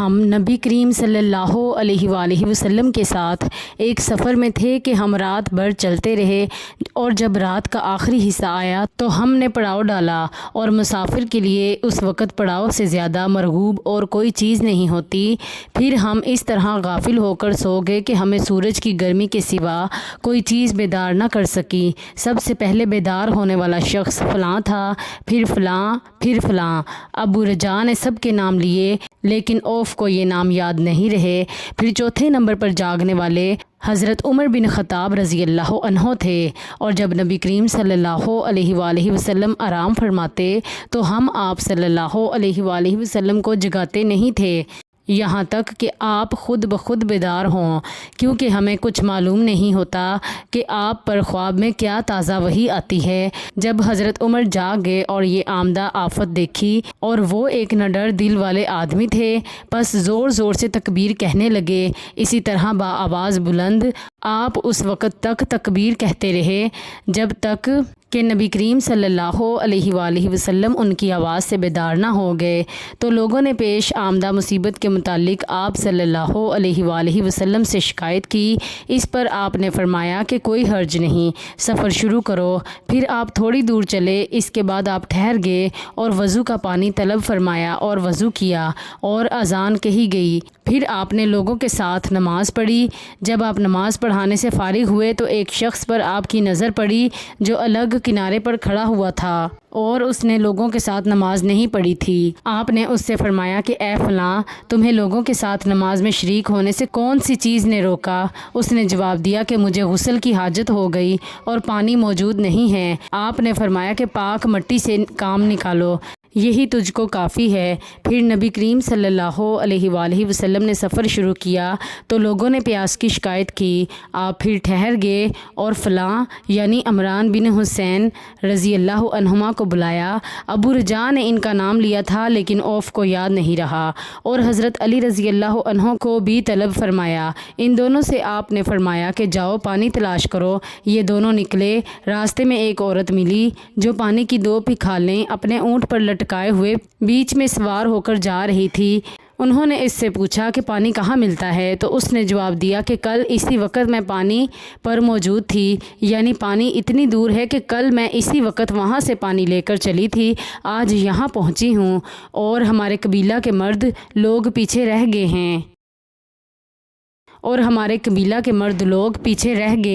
ہم نبی کریم صلی اللہ علیہ وآلہ وسلم کے ساتھ ایک سفر میں تھے کہ ہم رات بھر چلتے رہے اور جب رات کا آخری حصہ آیا تو ہم نے پڑاؤ ڈالا اور مسافر کے لیے اس وقت پڑاؤ سے زیادہ مرغوب اور کوئی چیز نہیں ہوتی۔ پھر ہم اس طرح غافل ہو کر سو گئے کہ ہمیں سورج کی گرمی کے سوا کوئی چیز بیدار نہ کر سکی۔ سب سے پہلے بیدار ہونے والا شخص فلاں تھا، پھر فلاں، پھر فلاں۔ ابو رجا نے سب کے نام لیے لیکن اوف کو یہ نام یاد نہیں رہے۔ پھر چوتھے نمبر پر جاگنے والے حضرت عمر بن خطاب رضی اللہ عنہ تھے، اور جب نبی کریم صلی اللہ علیہ وآلہ وسلم آرام فرماتے تو ہم آپ صلی اللہ علیہ وآلہ وسلم کو جگاتے نہیں تھے یہاں تک کہ آپ خود بخود بیدار ہوں، کیونکہ ہمیں کچھ معلوم نہیں ہوتا کہ آپ پر خواب میں کیا تازہ وحی آتی ہے۔ جب حضرت عمر جاگ گئے اور یہ آمدہ آفت دیکھی، اور وہ ایک نڈر دل والے آدمی تھے، پس زور زور سے تکبیر کہنے لگے۔ اسی طرح بآواز بلند آپ اس وقت تک تکبیر کہتے رہے جب تک کہ نبی کریم صلی اللہ علیہ وآلہ وسلم ان کی آواز سے بیدار نہ ہو گئے۔ تو لوگوں نے پیش آمدہ مصیبت کے متعلق آپ صلی اللہ علیہ وآلہ وسلم سے شکایت کی۔ اس پر آپ نے فرمایا کہ کوئی حرج نہیں، سفر شروع کرو۔ پھر آپ تھوڑی دور چلے، اس کے بعد آپ ٹھہر گئے اور وضو کا پانی طلب فرمایا اور وضو کیا اور اذان کہی گئی۔ پھر آپ نے لوگوں کے ساتھ نماز پڑھی۔ جب آپ نماز پڑھانے سے فارغ ہوئے تو ایک شخص پر آپ کی نظر پڑی جو الگ کنارے پر کھڑا ہوا تھا اور اس نے لوگوں کے ساتھ نماز نہیں پڑھی تھی۔ آپ نے اس سے فرمایا کہ اے فلاں، تمہیں لوگوں کے ساتھ نماز میں شریک ہونے سے کون سی چیز نے روکا؟ اس نے جواب دیا کہ مجھے غسل کی حاجت ہو گئی اور پانی موجود نہیں ہے۔ آپ نے فرمایا کہ پاک مٹی سے کام نکالو، یہی تجھ کو کافی ہے۔ پھر نبی کریم صلی اللہ علیہ وآلہ وسلم نے سفر شروع کیا تو لوگوں نے پیاس کی شکایت کی۔ آپ پھر ٹھہر گئے اور فلاں یعنی عمران بن حسین رضی اللہ عنہما کو بلایا۔ ابو رجا نے ان کا نام لیا تھا لیکن اوف کو یاد نہیں رہا، اور حضرت علی رضی اللہ عنہ کو بھی طلب فرمایا۔ ان دونوں سے آپ نے فرمایا کہ جاؤ پانی تلاش کرو۔ یہ دونوں نکلے۔ راستے میں ایک عورت ملی جو پانی کی 2 پکھالیں اپنے اونٹ پر لٹکائے ہوئے بیچ میں سوار ہو کر جا رہی تھی۔ انہوں نے اس سے پوچھا کہ پانی کہاں ملتا ہے؟ تو اس نے جواب دیا کہ کل اسی وقت میں پانی پر موجود تھی، یعنی پانی اتنی دور ہے کہ کل میں اسی وقت وہاں سے پانی لے کر چلی تھی، آج یہاں پہنچی ہوں اور ہمارے قبیلہ کے مرد لوگ پیچھے رہ گئے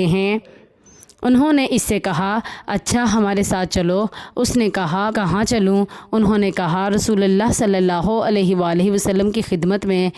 ہیں۔ انہوں نے اس سے کہا اچھا ہمارے ساتھ چلو۔ اس نے کہا کہاں چلوں؟ انہوں نے کہا رسول اللہ صلی اللہ علیہ وآلہ وسلم کی خدمت میں۔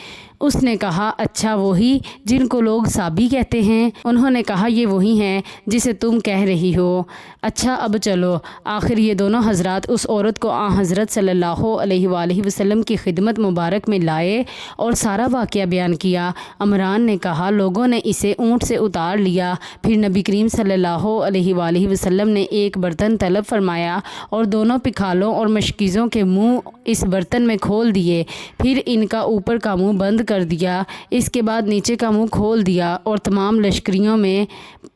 اس نے کہا اچھا وہی جن کو لوگ صابی کہتے ہیں؟ انہوں نے کہا یہ وہی ہیں جسے تم کہہ رہی ہو۔ اچھا اب چلو۔ آخر یہ دونوں حضرات اس عورت کو حضرت صلی اللہ علیہ وآلہ وسلم کی خدمت مبارک میں لائے اور سارا واقعہ بیان کیا۔ عمران نے کہا لوگوں نے اسے اونٹ سے اتار لیا۔ پھر نبی کریم صلی اللہ علیہ وآلہ وسلم نے ایک برتن طلب فرمایا اور دونوں پکھالوں اور مشکیزوں کے منہ اس برتن میں کھول دیے۔ پھر ان کا اوپر کا منہ بند کر دیا، اس کے بعد نیچے کا منہ کھول دیا، اور تمام لشکریوں میں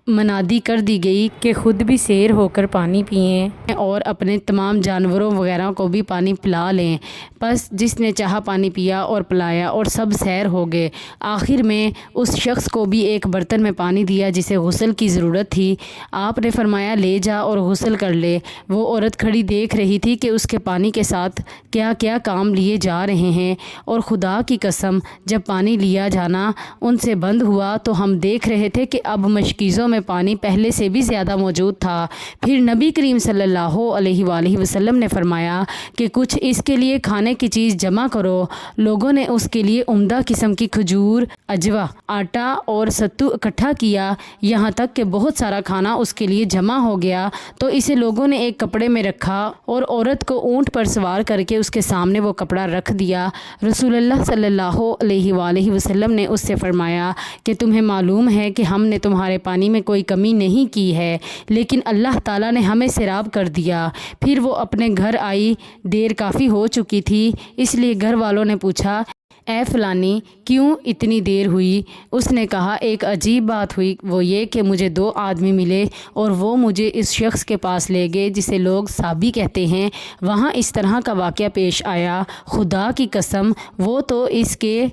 منادی کر دی گئی کہ خود بھی سیر ہو کر پانی پئیں اور اپنے تمام جانوروں وغیرہ کو بھی پانی پلا لیں۔ پس جس نے چاہا پانی پیا اور پلایا اور سب سیر ہو گئے۔ آخر میں اس شخص کو بھی ایک برتن میں پانی دیا جسے غسل کی ضرورت تھی۔ آپ نے فرمایا لے جا اور غسل کر لے۔ وہ عورت کھڑی دیکھ رہی تھی کہ اس کے پانی کے ساتھ کیا کیا کام لیے جا رہے ہیں، اور خدا کی قسم جب پانی لیا جانا ان سے بند ہوا تو ہم دیکھ رہے تھے کہ اب مشکیزوں میں پانی پہلے سے بھی زیادہ موجود تھا۔ پھر نبی کریم صلی اللہ علیہ وآلہ وسلم نے فرمایا کہ کچھ اس کے لیے کھانے کی چیز جمع کرو۔ لوگوں نے اس کے لیے عمدہ قسم کی کھجور، اجوا، آٹا اور ستو اکٹھا کیا، یہاں تک کہ بہت سارا کھانا اس کے لیے جمع ہو گیا۔ تو اسے لوگوں نے ایک کپڑے میں رکھا اور عورت کو اونٹ پر سوار کر کے اس کے سامنے وہ کپڑا رکھ دیا۔ رسول اللہ صلی اللہ علیہ وآلہ وسلم نے اس سے فرمایا کہ تمہیں معلوم ہے کہ ہم نے تمہارے پانی میں کوئی کمی نہیں کی ہے، لیکن اللہ تعالیٰ نے ہمیں سیراب کر دیا۔ پھر وہ اپنے گھر آئی، دیر کافی ہو چکی تھی، اس لیے گھر والوں نے پوچھا اے فلانی کیوں اتنی دیر ہوئی؟ اس نے کہا ایک عجیب بات ہوئی، وہ یہ کہ مجھے 2 آدمی ملے اور وہ مجھے اس شخص کے پاس لے گئے جسے لوگ صابی کہتے ہیں۔ وہاں اس طرح کا واقعہ پیش آیا، خدا کی قسم وہ تو اس کے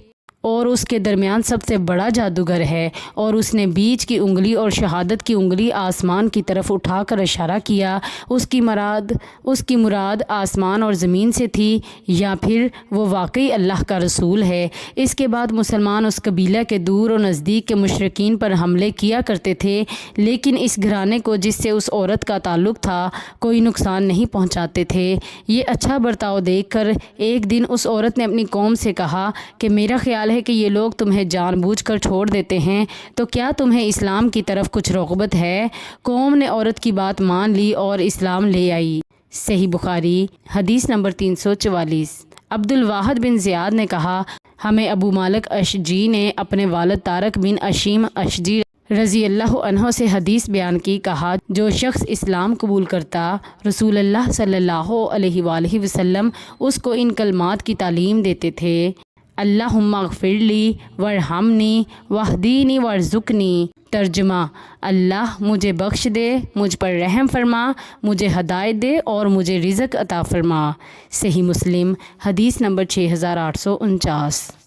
اور اس کے درمیان سب سے بڑا جادوگر ہے، اور اس نے بیچ کی انگلی اور شہادت کی انگلی آسمان کی طرف اٹھا کر اشارہ کیا۔ اس کی مراد آسمان اور زمین سے تھی، یا پھر وہ واقعی اللہ کا رسول ہے۔ اس کے بعد مسلمان اس قبیلہ کے دور و نزدیک کے مشرکین پر حملے کیا کرتے تھے، لیکن اس گھرانے کو جس سے اس عورت کا تعلق تھا کوئی نقصان نہیں پہنچاتے تھے۔ یہ اچھا برتاؤ دیکھ کر ایک دن اس عورت نے اپنی قوم سے کہا کہ میرا خیال ہے کہ یہ لوگ تمہیں جان بوجھ کر چھوڑ دیتے ہیں، تو کیا تمہیں اسلام کی طرف کچھ رغبت ہے؟ قوم نے عورت کی بات مان لی اور اسلام لے آئی۔ صحیح بخاری حدیث نمبر 344۔ عبد الواحد بن زیاد نے کہا ہمیں ابو مالک اشجعی نے اپنے والد طارق بن اشیم اشجعی رضی اللہ عنہ سے حدیث بیان کی، کہا جو شخص اسلام قبول کرتا رسول اللہ صلی اللہ علیہ وآلہ وسلم اس کو ان کلمات کی تعلیم دیتے تھے: اللہم اغفر لی وارحمنی واہدینی وارزقنی۔ ترجمہ: اللہ مجھے بخش دے، مجھ پر رحم فرما، مجھے ہدایت دے اور مجھے رزق عطا فرما۔ صحیح مسلم حدیث نمبر 6849۔